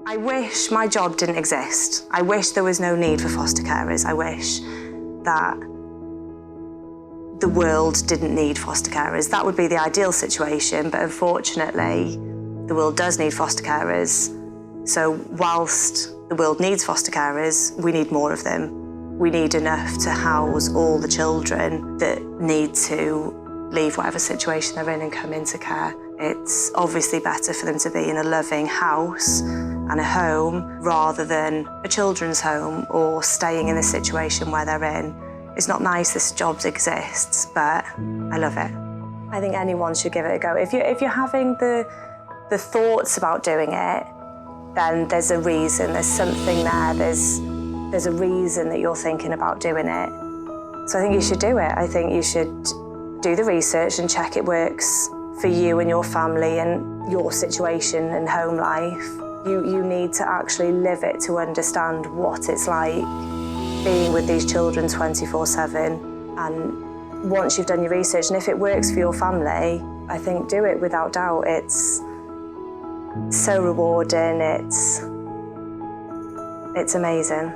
I wish my job didn't exist. I wish there was no need for foster carers. I wish that the world didn't need foster carers. That would be the ideal situation, but unfortunately, the world does need foster carers. So whilst the world needs foster carers, we need more of them. We need enough to house all the children that need to leave whatever situation they're in and come into care. It's obviously better for them to be in a loving house and a home rather than a children's home or staying in the situation where they're in. It's not nice this job exists, but I love it. I think anyone should give it a go. If you're having the thoughts about doing it, then there's a reason, there's something there, there's a reason that you're thinking about doing it. So I think you should do it. I think you should do the research and check it works for you and your family and your situation and home life. You need to actually live it to understand what it's like being with these children 24/7. And once you've done your research, and if it works for your family, I think do it without doubt. It's so rewarding, it's amazing.